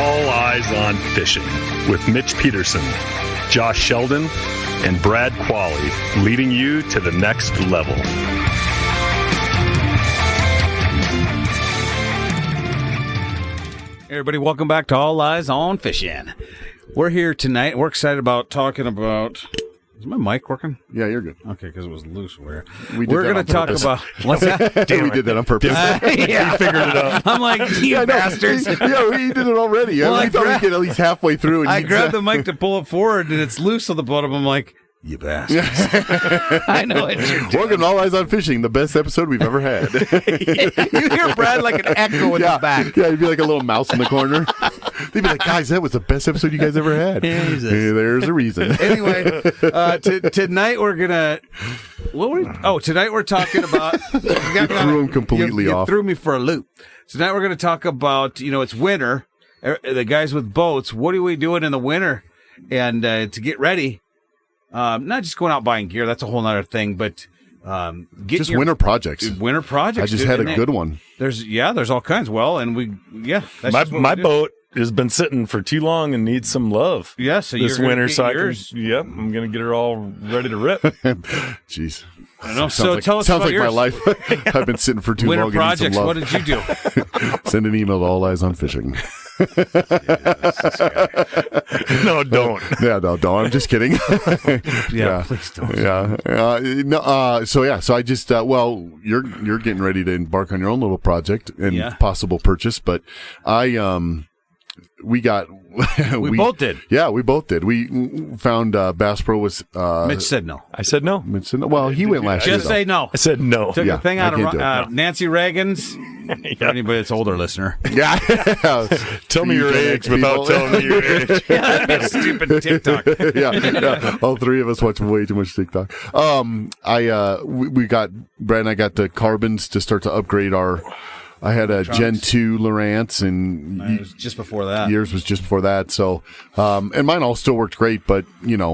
All Eyes on Fishing with Mitch Peterson, Josh Sheldon, and Brad Qualley, leading you to the next level. Hey everybody, welcome back to All Eyes on Fishing. We're here tonight. We're excited about talking about... Is my mic working? Yeah, you're good. Okay, because it was loose. We're going to talk about... What's that? We did that on purpose. Yeah. You figured it out. I'm like, you bastards. Yeah, we did it already. Well, we thought we'd get at least halfway through. And I grabbed the mic to pull it forward, and it's loose on the bottom. I'm like, you bastards. I know it. Welcome to All Eyes on Fishing, the best episode we've ever had. You hear Brad like an echo in the back. Yeah, you'd be like a little mouse in the corner. They'd be like, guys, that was the best episode you guys ever had. Hey, there's a reason. Anyway, tonight we're gonna. Tonight we're talking about. You threw him completely you off. Threw me for a loop. Tonight we're gonna talk about. It's winter. The guys with boats. What are we doing in the winter? And to get ready, not just going out buying gear. That's a whole other thing. But just winter projects. Winter projects. I just had a good one. There's all kinds. Well, and that's My boat has been sitting for too long and needs some love. Yeah, so this you're winter, get so yours. I'm gonna get her all ready to rip. Jeez. I know. So tell us sounds about like yours. my life. I've been sitting for too Winter long. projects. Some love. What did you do? Send an email to All Eyes on Fishing. No, don't. Yeah, no, don't. I'm just kidding. Yeah, please don't. Yeah. So I just you're getting ready to embark on your own little project and possible purchase, but we both did. Yeah, we both did. We found Bass Pro was Mitch said no. I said no. Mitch said no. Well, he went last year. Just say no. I said no. Took Yeah, a thing I out can't do of it. Nancy Reagan's. For anybody that's older listener. Yeah. Tell me your age without telling me your age. Yeah, that'd be a stupid TikTok. yeah. All three of us watch way too much TikTok. We got Brad and I got the carbons to start to upgrade our. I had a Gen 2 Lowrance, and It was just before that. Yours was just before that. So, and mine all still worked great, but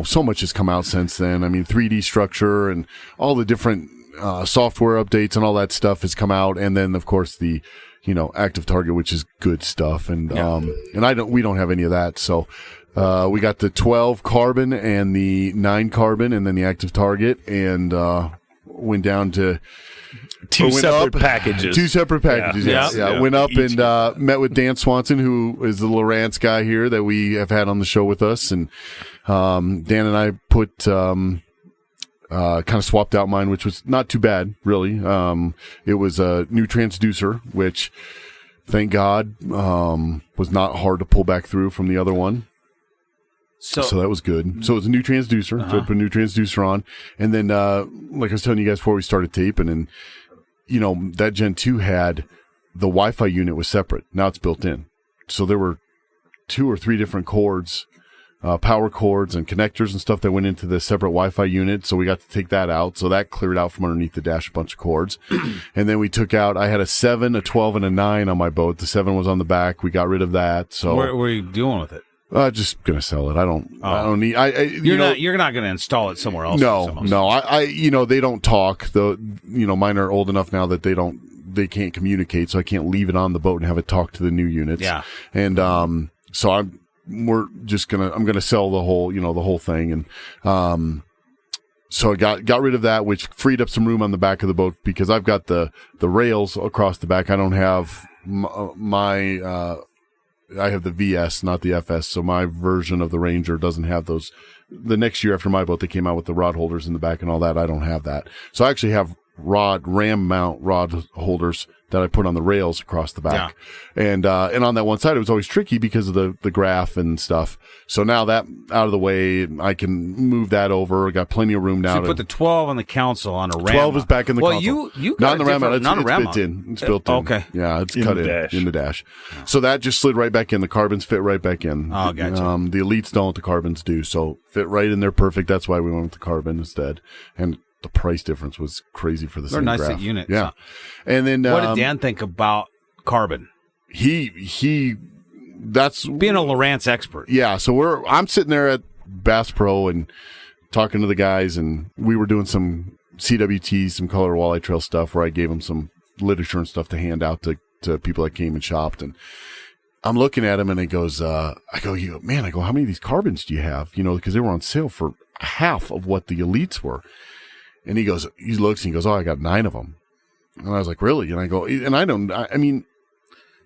so much has come out since then. I mean, 3D structure and all the different software updates and all that stuff has come out, and then of course the Active Target, which is good stuff, and we don't have any of that. So, we got the 12 carbon and the 9 carbon, and then the Active Target, and went down to. Two separate packages. Yeah. Went up and met with Dan Swanson, who is the Lowrance guy here that we have had on the show with us. And Dan and I put kind of swapped out mine, which was not too bad, really. It was a new transducer, which, thank God, was not hard to pull back through from the other one. So that was good. So it was a new transducer. So I put a new transducer on. And then, like I was telling you guys before we started taping, and that Gen 2 had the Wi-Fi unit was separate. Now it's built in. So there were 2 or 3 different cords, power cords and connectors and stuff that went into the separate Wi-Fi unit. So we got to take that out. So that cleared out from underneath the dash a bunch of cords. And then we took out, I had a 7, a 12, and a 9 on my boat. The 7 was on the back. We got rid of that. So what were you doing with it? Just gonna sell it. I don't need. You're not gonna install it somewhere else. No. They don't talk. Mine are old enough now that they can't communicate, so I can't leave it on the boat and have it talk to the new units. Yeah. And so I'm gonna sell the whole thing, and so I got rid of that, which freed up some room on the back of the boat because I've got the rails across the back. I don't have I have the VS, not the FS, so my version of the Ranger doesn't have those. The next year after my boat, they came out with the rod holders in the back and all that. I don't have that. So I actually have ram mount rod holders that I put on the rails across the back. Yeah. And on that one side, it was always tricky because of the graph and stuff. So now that out of the way, I can move that over. I got plenty of room now. So you put the 12 on the console on a ram. 12 is back in the console. You not in the ram mount. It's built in. It's built in. Okay. Yeah, it's cut in the dash. So that just slid right back in. The carbons fit right back in. Oh, gotcha. The Elites don't. The carbons do. So fit right in there perfect. That's why we went with the carbon instead. And the price difference was crazy for the same graph. They're nice units. Yeah. And then what did Dan think about carbon? That's being a Lowrance expert. Yeah. So I'm sitting there at Bass Pro and talking to the guys, and we were doing some CWT, some color walleye trail stuff where I gave them some literature and stuff to hand out to people that came and shopped. And I'm looking at him and it goes, I go, how many of these carbons do you have? Because they were on sale for half of what the elites were. And he looks and he goes, oh, I got 9 of them. And I was like, really? And I go, and I mean,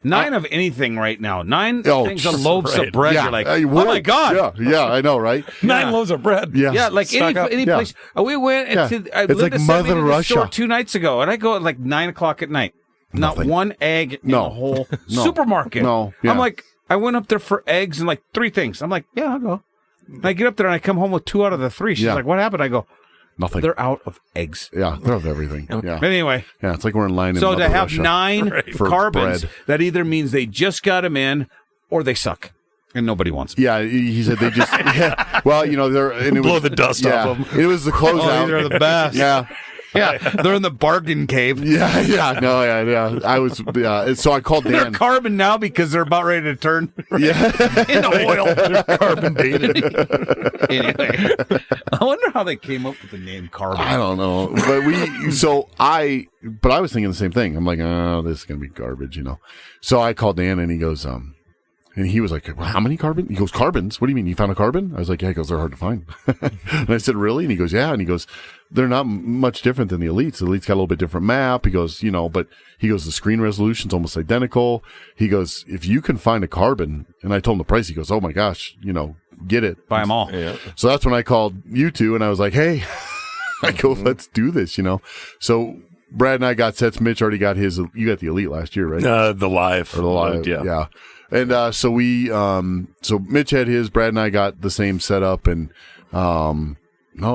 9 of anything right now. 9 things of loaves of bread. Yeah. You're like, oh my God. Yeah, I know, right? 9 loaves of bread. Yeah. Yeah, like any place. We went into It's like Mother Russia. store 2 nights ago, and I go at like 9 o'clock at night. Nothing. Not one egg in the whole supermarket. No. Yeah. I'm like, I went up there for eggs and like 3 things. I'm like, yeah, I'll go. And I get up there and I come home with 2 out of the 3. She's like, what happened? I go, nothing. They're out of eggs. Yeah, they're of everything. Yeah. But anyway. Yeah, it's like we're in line in So to Mother have Russia 9 for carbons, bread. that either means they just got them in or they suck. And nobody wants them. Yeah, he said they just, well, they're, and it Blow was, the dust off them. It was the closeout. These are the best. Yeah. Yeah, they're in the bargain cave. Yeah. I was, so I called They're Dan. carbon now because they're about ready to turn Yeah. into oil. They're carbon dated. Anyway, I wonder how they came up with the name carbon. I don't know, but I was thinking the same thing. I'm like, oh, this is gonna be garbage, So I called Dan, and he goes, and he was like, well, how many carbon? He goes, carbons? What do you mean? You found a carbon? I was like, yeah. He goes, they're hard to find. And I said, really? And he goes, yeah. And he goes, they're not much different than the elites. The elites got a little bit different map. He goes, but he goes, the screen resolution's almost identical. He goes, if you can find a carbon, and I told him the price, he goes, oh my gosh, get it. Buy them all. Yeah. So that's when I called you two, and I was like, hey, I go, let's do this, So Brad and I got sets. Mitch already got his. You got the elite last year, right? The live. Or the live, yeah. And so we, so Mitch had his. Brad and I got the same setup, and no,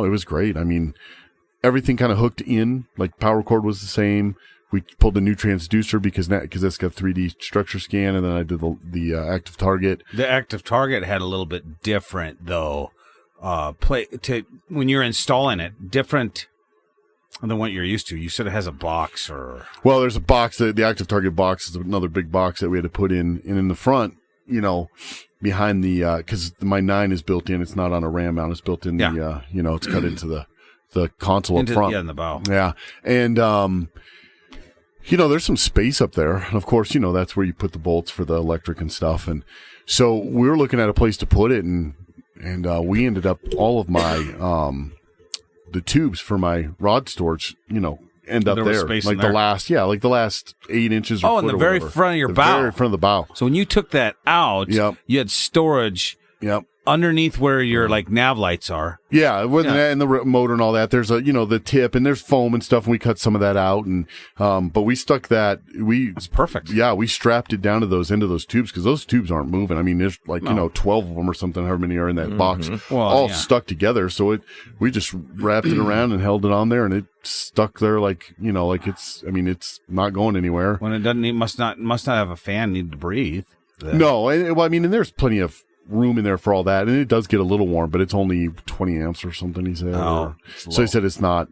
it was great. I mean, everything kind of hooked in. Like power cord was the same. We pulled a new transducer because that's got 3D structure scan, and then I did the active target. The active target had a little bit different though. When you're installing it, different than what you're used to. You said it has a box or... Well, there's a box. The active target box is another big box that we had to put in. And in the front, behind the... Because my 9 is built in. It's not on a RAM mount. It's built in the... it's cut into the console up front. Yeah, in the bow. Yeah. And, there's some space up there. And, of course, that's where you put the bolts for the electric and stuff. And so we were looking at a place to put it. And we ended up... All of my... the tubes for my rod storage, end up there. Like the last 8 inches or in the very front of your bow. Very front of the bow. So when you took that out, you had storage underneath where your like nav lights are. Yeah, and the motor and all that. There's the tip, and there's foam and stuff, and we cut some of that out, and but we stuck that. It's perfect. Yeah, we strapped it down to those tubes because those tubes aren't moving. I mean, there's 12 of them or something. However many are in that box, all stuck together. So we just wrapped it around and held it on there, and it stuck there like it's. I mean, it's not going anywhere. When it doesn't, it must not have a fan. Need to breathe. No, and there's plenty of room in there for all that, and it does get a little warm, but it's only 20 amps or something, he said. So he said it's not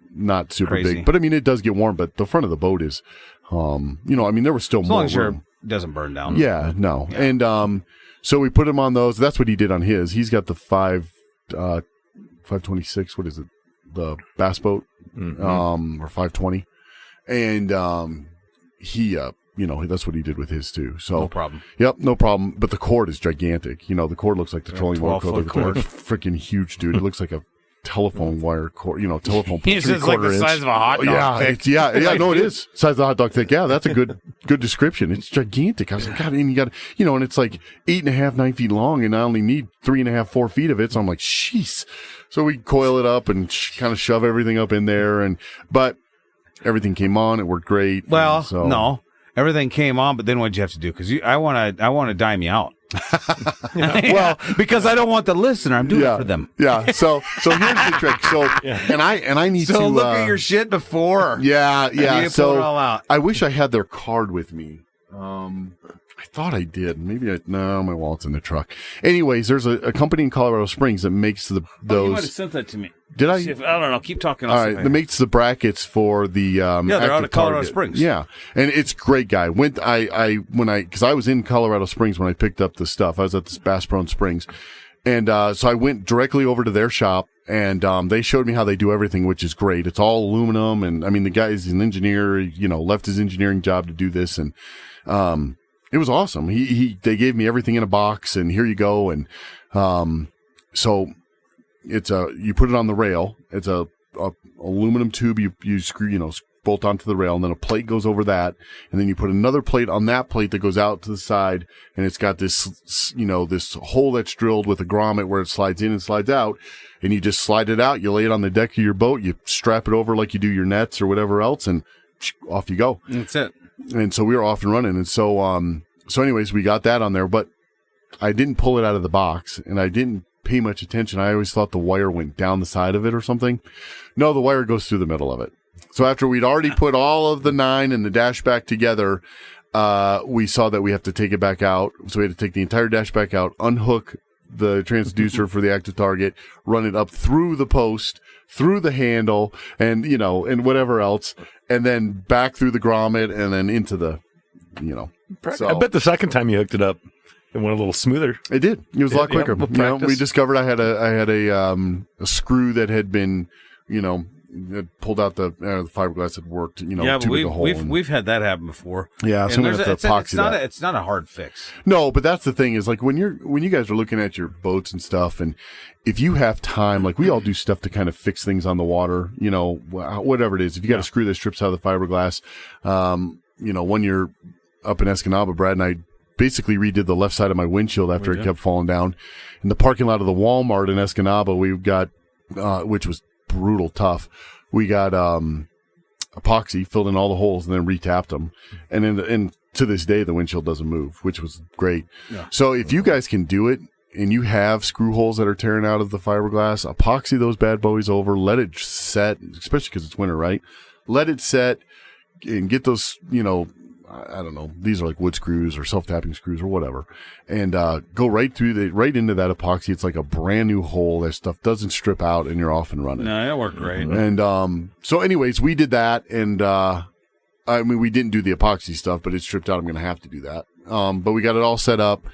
super crazy. big, but I mean it does get warm. But the front of the boat is there was still more room. It doesn't burn down. And so we put him on those. That's what he did on his. He's got the 526, what is it, the bass boat, or 520, and he that's what he did with his too. So no problem. Yep, no problem. But the cord is gigantic. The cord looks like the trolling motor cord. 12-foot cord. Freaking huge, dude. It looks like a telephone wire cord. Telephone. It's just like the size of a hot dog. Thick. It is size of a hot dog thick. Yeah, that's a good description. It's gigantic. I was like, God, and you got and it's like 8.5, 9 feet long, and I only need 3.5, 4 feet of it. So I'm like, jeez. So we coil it up and kind of shove everything up in there, but everything came on. It worked great. Well, no. Everything came on, but then what'd you have to do? Because I want to dime you out. Well, because I don't want the listener. I'm doing it for them. Yeah. So here's the trick. So and I need to look at your shit before. Yeah. You so pull it all out. I wish I had their card with me. I thought I did. Maybe no, my wallet's in the truck. Anyways, there's a company in Colorado Springs that makes those. You might have sent that to me. Did I? I don't know. Keep talking. All right. That makes the brackets for the they're out of Colorado target. Springs. Yeah, and it's great, guy. Because I was in Colorado Springs when I picked up the stuff. I was at this Bass Pro Springs, and so I went directly over to their shop, and they showed me how they do everything, which is great. It's all aluminum, and I mean the guy's an engineer. Left his engineering job to do this, and it was awesome. They gave me everything in a box, and here you go. And so it's you put it on the rail. It's a aluminum tube. You screw, bolt onto the rail, and then a plate goes over that, and then you put another plate on that plate that goes out to the side, and it's got this, this hole that's drilled with a grommet where it slides in and slides out, and you just slide it out. You lay it on the deck of your boat, you strap it over like you do your nets or whatever else, and off you go. That's it. And so we were off and running, and so anyways, we got that on there, but I didn't pull it out of the box, and I didn't pay much attention. I always thought the wire went down the side of it or something. No, the wire goes through the middle of it. So after we'd already put all of the 9 and the dash back together, we saw that we have to take it back out. So we had to take the entire dash back out, unhook the transducer for the active target, run it up through the post, through the handle, and, and whatever else, and then back through the grommet and then into the, So, I bet the second time you hooked it up, it went a little smoother. It did. It was a lot quicker. We'll we discovered I had a screw that had been, it pulled out the fiberglass had worked, Yeah, too big a hole. we've had that happen before. Yeah, so I'm gonna have to epoxy that. It's not a hard fix. No, but that's the thing is, like, when you guys are looking at your boats and stuff, and if you have time, like we all do stuff to kind of fix things on the water, whatever it is. If you got a screw that strips out of the fiberglass, when you're up in Escanaba, Brad and I basically redid the left side of my windshield after it kept falling down. In the parking lot of the Walmart in Escanaba, we got, which was brutal tough. We got epoxy, filled in all the holes, and then retapped them. And to this day, the windshield doesn't move, which was great. Yeah. So if you guys can do it, and you have screw holes that are tearing out of the fiberglass, epoxy those bad boys over, let it set, especially because it's winter, right? Let it set and get those, I don't know, these are like wood screws or self-tapping screws or whatever, and go right into that epoxy. It's like a brand new hole. That stuff doesn't strip out, and you're off and running. No, it worked great. And so anyways, we did that, and we didn't do the epoxy stuff, but it stripped out. I'm going to have to do that. But we got it all set up,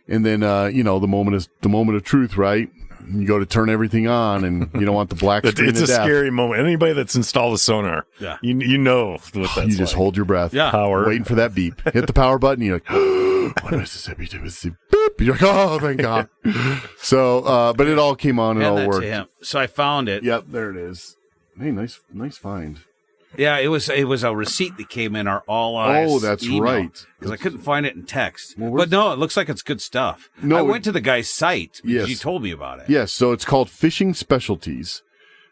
and then the moment of truth, right? You go to turn everything on, and you don't want the black screen. It's a scary moment. Anybody that's installed a sonar, you know what that's You just hold your breath. Yeah. Power. Waiting for that beep. Hit the power button. You're like, what is this? Beep. You're like, oh, thank God. So, but it all came on and all worked. So I found it. Yep, there it is. Hey, nice find. Yeah, it was a receipt that came in our All Eyes. Oh, that's email, right. Because I couldn't find it in text. Well, but no, it looks like it's good stuff. No, I went to the guy's site because yes. you told me about it. Yes, so it's called Fishing Specialties,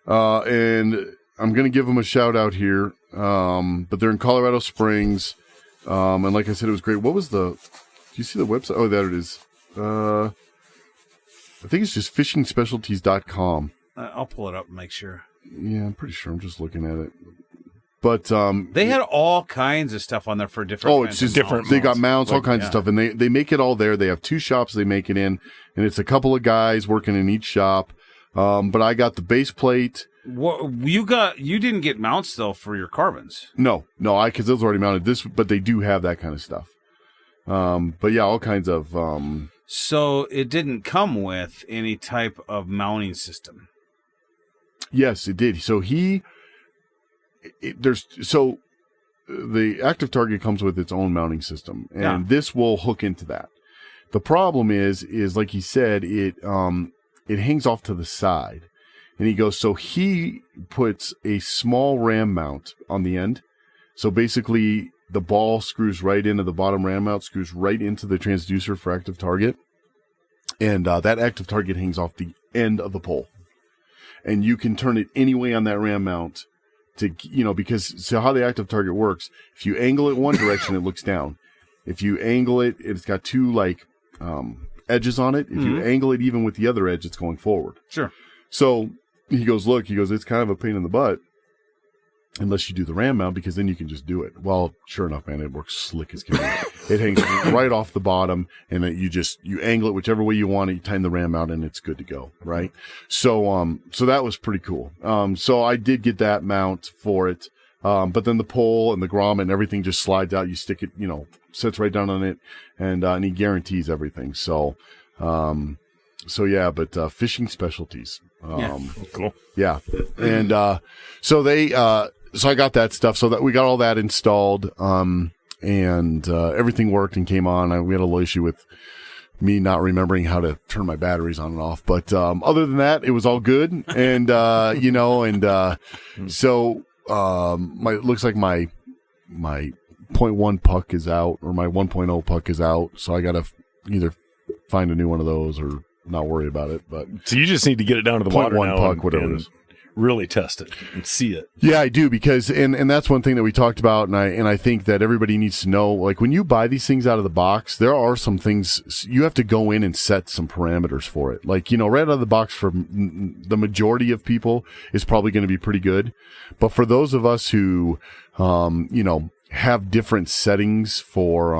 and I'm going to give them a shout out here. But they're in Colorado Springs, and like I said, it was great. What was do you see the website? Oh, there it is. I think it's just fishingspecialties.com. I'll pull it up and make sure. Yeah, I'm pretty sure. I'm just looking at it. But they had all kinds of stuff on there for different. Oh, it's just different. They got mounts, all kinds of stuff, and they make it all there. They have 2 shops they make it in, and it's a couple of guys working in each shop. But I got the base plate. What you didn't get mounts though for your carbons. No, because those are already mounted. But they do have that kind of stuff. But yeah, all kinds of. So it didn't come with any type of mounting system. Yes, it did. So the active target comes with its own mounting system, and this will hook into that. The problem is like he said, it hangs off to the side, and he goes, so he puts a small ram mount on the end. So basically the ball screws right into the bottom ram mount, screws right into the transducer for active target. And that active target hangs off the end of the pole. And you can turn it any way on that ram mount to, because so how the active target works, if you angle it one direction, it looks down. If you angle it, it's got 2 edges on it. If you angle it even with the other edge, it's going forward. Sure. So he goes, it's kind of a pain in the butt unless you do the ram mount, because then you can just do it. Well, sure enough, man, it works slick as can be. It hangs right off the bottom, and you angle it whichever way you want it, you tighten the ram mount, and it's good to go, right? So that was pretty cool. So I did get that mount for it. But then the pole and the grommet and everything just slides out. You stick it, sits right down on it, and he guarantees everything. So yeah, but Fishing Specialties. Cool. Yeah. And so I got that stuff, so that we got all that installed. everything worked and came on. We had a little issue with me not remembering how to turn my batteries on and off. But other than that, it was all good. And, so it looks like my 0.1 puck is out, or my 1.0 puck is out. So I got to either find a new one of those or not worry about it. But so you just need to get it down to the water 0.1 now puck, whatever it is. Really test it and see it. Yeah, I do, because and that's one thing that we talked about, and I think that everybody needs to know, like, when you buy these things out of the box, there are some things you have to go in and set some parameters for it. Like, right out of the box for the majority of people is probably going to be pretty good. But for those of us who, have different settings for,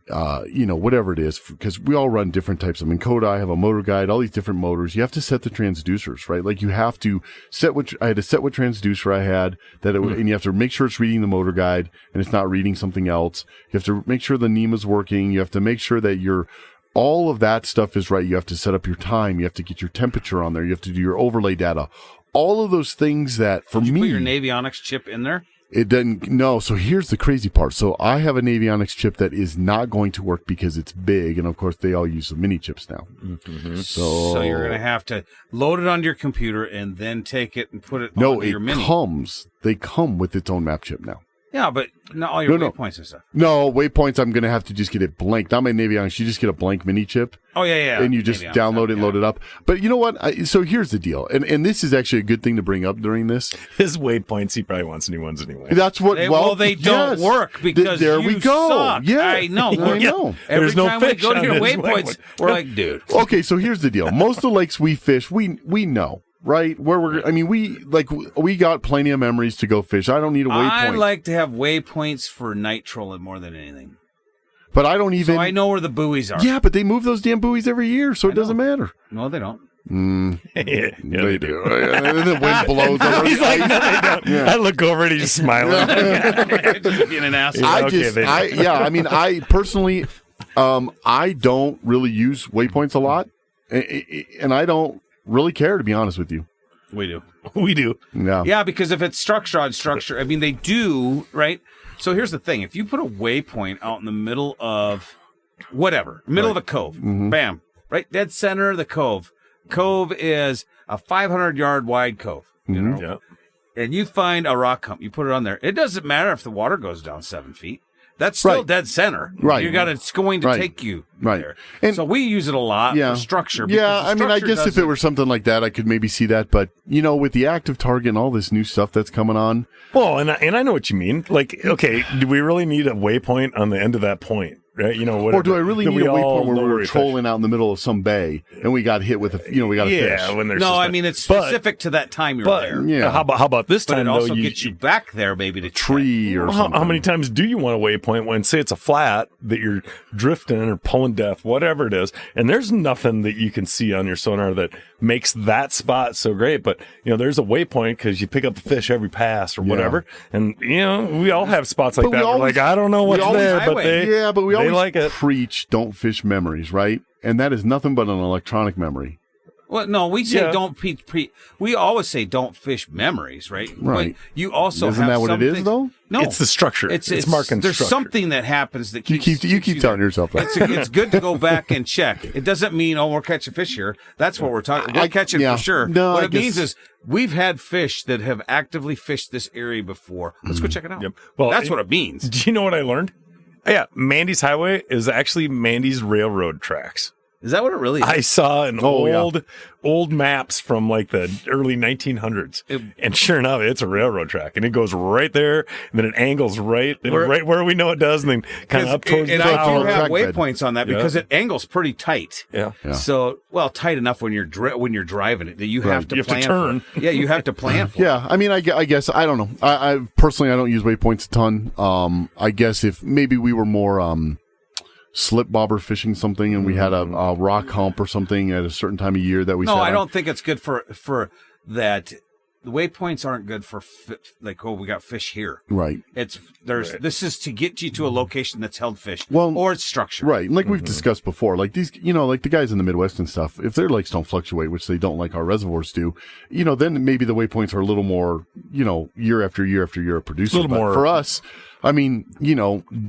whatever it is, because we all run different types of Minn Kota. I have a motor guide, all these different motors. You have to set the transducers, right? Like, you have to set I had to set what transducer I had, and you have to make sure it's reading the motor guide and it's not reading something else. You have to make sure the NEMA's working. You have to make sure that all of that stuff is right. You have to set up your time. You have to get your temperature on there. You have to do your overlay data. All of those things that, for Did you me, put your Navionics chip in there? it doesn't. No. So here's the crazy part. So I have a Navionics chip that is not going to work because it's big, and of course they all use the mini chips now. Mm-hmm. So you're going to have to load it onto your computer and then take it and put it no, onto your mini. They come with its own map chip now. Yeah, but not all your No. waypoints and stuff. No, waypoints, I'm going to have to just get it blank. Not my Navionics. You just get a blank mini chip. Oh, yeah. And you just download it and load it up. But you know what? So here's the deal. And this is actually a good thing to bring up during this. His waypoints, he probably wants new ones anyway. That's what, they don't work because there you we go. suck. Yeah. I know. I know. Every There's no time we fish go to on your this waypoints, we're like, dude. Okay, so here's the deal. Most of the lakes we fish, we know. Right? We got plenty of memories to go fish. I don't need a waypoint. I like to have waypoints for night trolling more than anything. But I don't even. So I know where the buoys are. Yeah, but they move those damn buoys every year, so it doesn't matter. No, they don't. Yeah, They do. And then the wind blows over. He's like, no, they don't. Yeah. I look over and he's smiling. Just being an asshole. I personally, I don't really use waypoints a lot, and I don't really care, to be honest with you. We do. We do. Yeah. Yeah, because if it's structure on structure, I mean, they do, right? So here's the thing. If you put a waypoint out in the middle of whatever, middle of a cove, bam, right? Dead center of the cove. Cove is a 500-yard wide cove, you know? Yeah. And you find a rock hump, you put it on there. It doesn't matter if the water goes down 7 feet. That's still dead center. Right. It's going to take you there. And so we use it a lot for structure. Yeah, I mean, I guess if it were something like that, I could maybe see that. But, with the active target and all this new stuff that's coming on. Well, and I know what you mean. Like, okay, do we really need a waypoint on the end of that point? Right? Whatever. Or do I really need a waypoint where we were trolling out in the middle of some bay and we got hit with we got a fish? When there's it's specific to that time you're there. Yeah. How about this time, but it also though? gets you back there, maybe, to tree or something. How many times do you want a waypoint when, say, it's a flat that you're drifting or pulling depth, whatever it is, and there's nothing that you can see on your sonar that makes that spot so great, but, there's a waypoint because you pick up the fish every pass or whatever, and, we all have spots like that. We're like, I don't know what's there, but we always like it. preach don't fish memories, right? And that is nothing but an electronic memory. Well, no, we say don't we always say don't fish memories, right? Right. But you also Isn't have that what it is, though? No, it's the structure. It's marking there's structure. something that happens that you keep telling yourself that. It's good to go back and check. It doesn't mean we're catching fish here. That's what we're talking. We're catching for sure. No, what it means is we've had fish that have actively fished this area before. Let's go check it out. Yep. Well, that's what it means. Do you know what I learned? Yeah, Mandy's Highway is actually Mandy's railroad tracks. Is that what it really is? I saw an old maps from like the early 1900s, and sure enough, it's a railroad track, and it goes right there, and then it angles right where we know it does, and then kind of up towards and the I do have track bed. waypoints on that because it angles pretty tight. Yeah. So tight enough when you're driving it that you have to plan. Turn. Yeah, you have to plan for. Yeah, I mean, I guess I don't know. I personally I don't use waypoints a ton. I guess if maybe we were more slip bobber fishing something and we had a rock hump or something at a certain time of year that we I don't think it's good for that. The waypoints aren't good for we got fish here. Right. This is to get you to a location that's held fish. Well, or it's structured. Right. And like we've discussed before, like these, like the guys in the Midwest and stuff, if their lakes don't fluctuate, which they don't like our reservoirs do, then maybe the waypoints are a little more, year after year after year of producing. A little more for us, I mean,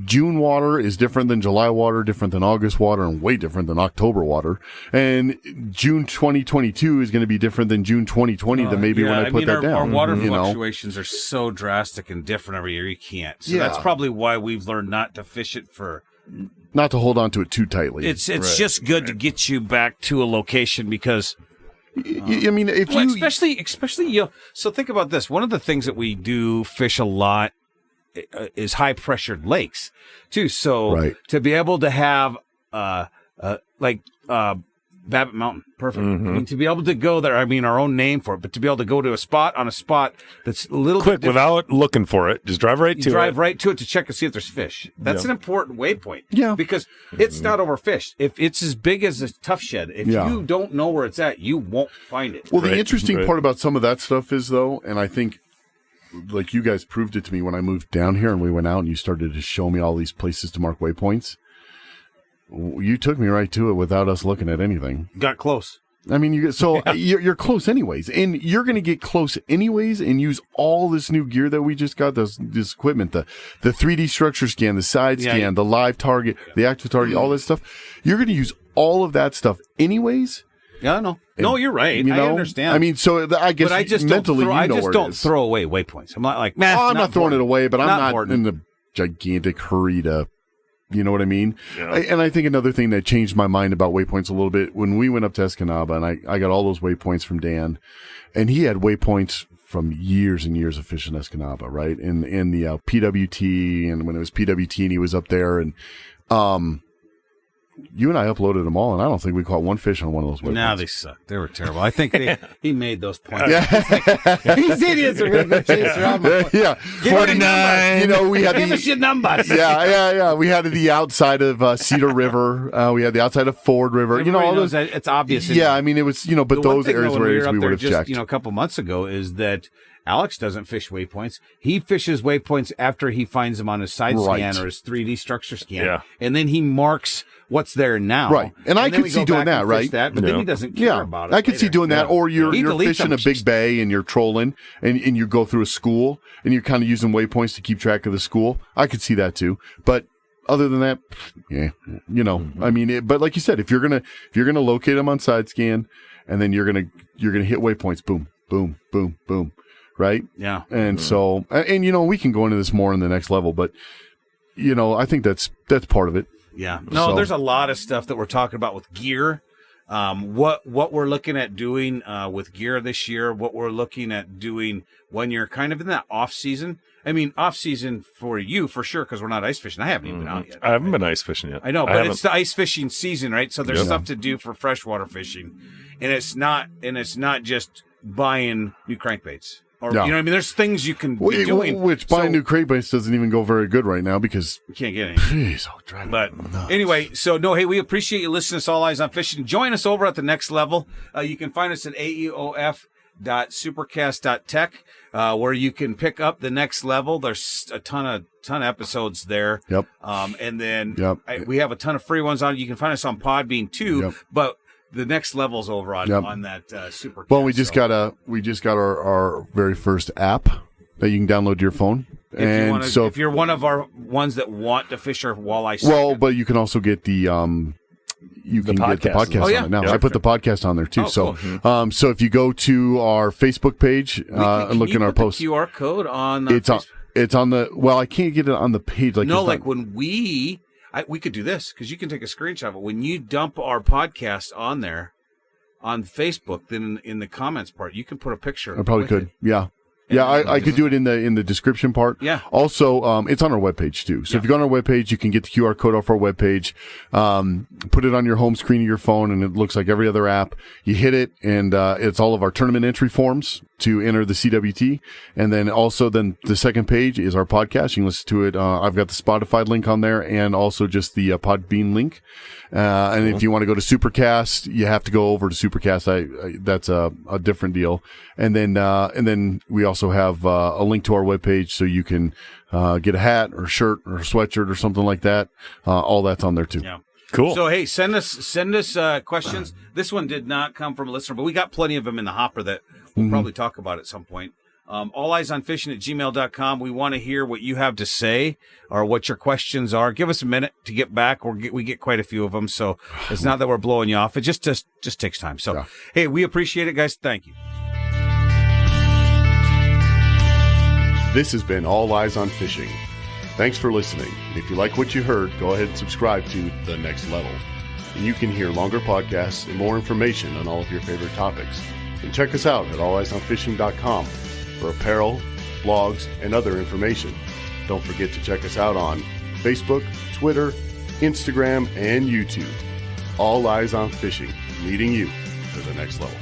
June water is different than July water, different than August water, and way different than October water. And June 2022 is going to be different than June 2020 than maybe when I put that down. Our water fluctuations are so drastic and different every year. You can't. So that's probably why we've learned not to fish it not to hold on to it too tightly. It's just good to get you back to a location because... I mean, especially so think about this. One of the things that we do fish a lot is high pressured lakes too. So to be able to have Babbitt Mountain, perfect. I mean, to be able to go there, I mean, our own name for it, but to be able to go to a spot that's a little quick bit without looking for it, just drive right to it. Drive right to it to check to see if there's fish. That's an important waypoint. Yeah, because it's not overfished. If it's as big as a tough shed, if you don't know where it's at, you won't find it. Well, the interesting part about some of that stuff is though, and I think like you guys proved it to me when I moved down here and we went out and you started to show me all these places to mark waypoints. You took me right to it without us looking at anything. Got close. I mean, you're close anyways, and you're going to get close anyways and use all this new gear that we just got, this equipment, the 3D structure scan, the side scan, the live target, the active target, all that stuff. You're going to use all of that stuff anyways. Yeah, I know. No, you're right. I understand. I mean, so I guess I just mentally don't throw away waypoints. I'm not like, I'm not throwing it away, but I'm not in the gigantic hurry to... You know what I mean? Yeah. And I think another thing that changed my mind about waypoints a little bit, when we went up to Escanaba, and I got all those waypoints from Dan, and he had waypoints from years and years of fishing Escanaba, right? In the PWT, and when it was PWT and he was up there, and you and I uploaded them all, and I don't think we caught one fish on one of those waypoints. No, they sucked. They were terrible. I think he made those points. These idiots are going to go chase around. 49. We had Give us your numbers. Yeah. We had the outside of Cedar River. We had the outside of Ford River. Everybody all knows those. That it's obvious. Yeah, I mean, it was, but those areas were areas we would have checked. A couple months ago is that Alex doesn't fish waypoints. He fishes waypoints after he finds them on his side scan or his 3D structure scan. Yeah. And then he marks what's there now. Right. And I could see doing that, right? But then he doesn't care about it. I could see doing that. Or you're fishing a big bay and you're trolling and you go through a school and you're kind of using waypoints to keep track of the school. I could see that too. But other than that, I mean, but like you said, if you're gonna locate them on side scan, and then you're gonna hit waypoints, boom, boom, boom, boom, right? Yeah. And so, and we can go into this more in the next level, but I think that's part of it. Yeah. No, there's a lot of stuff that we're talking about with gear. What we're looking at doing with gear this year, what we're looking at doing when you're kind of in that off season. I mean, off season for you for sure, because we're not ice fishing. I haven't even been out yet. I haven't been ice fishing yet. I know, but it's the ice fishing season, right? So there's stuff to do for freshwater fishing, and it's not just buying new crankbaits. Or, you know what I mean? There's things you can be doing. Which buying new crankbaits doesn't even go very good right now because... You can't get any. Jeez, but anyway, hey, we appreciate you listening to All Eyes on Fishing. Join us over at the Next Level. You can find us at aeof.supercast.tech, where you can pick up the Next Level. There's a ton of episodes there. Yep. And then we have a ton of free ones on. You can find us on Podbean too, but... The Next Level's over on that Supercast. Well, we just got our very first app that you can download to your phone. If you're one of our ones that want to fish our walleye, but you can also get the get the podcast on it now. I put the podcast on there too. So if you go to our Facebook page and look in our posts, the QR code on it's on the. Well, I can't get it on the page. When we could do this because you can take a screenshot of it. When you dump our podcast on there on Facebook, then in the comments part, you can put a picture. I probably could. Yeah. Yeah, I could do it in the description part. Yeah. Also, it's on our webpage too. So if you go on our webpage, you can get the QR code off our webpage, put it on your home screen of your phone, and it looks like every other app. You hit it, and it's all of our tournament entry forms to enter the CWT. And then the second page is our podcast. You can listen to it. I've got the Spotify link on there and also just the Podbean link. And if you want to go to Supercast, you have to go over to Supercast. That's a different deal. And then we also have a link to our webpage so you can get a hat or shirt or a sweatshirt or something like that. All that's on there too. Yeah. Cool. So hey, send us questions. This one did not come from a listener, but we got plenty of them in the hopper that we'll probably talk about at some point. alleyesonfishing@gmail.com. We want to hear what you have to say or what your questions are. Give us a minute to get back. We get quite a few of them, so it's not that we're blowing you off. It just takes time. So, Hey, we appreciate it, guys. Thank you. This has been All Eyes on Fishing. Thanks for listening. And if you like what you heard, go ahead and subscribe to The Next Level. And you can hear longer podcasts and more information on all of your favorite topics. And check us out at alleyesonfishing.com for apparel, blogs, and other information. Don't forget to check us out on Facebook, Twitter, Instagram, and YouTube. All Eyes on Fishing, leading you to the next level.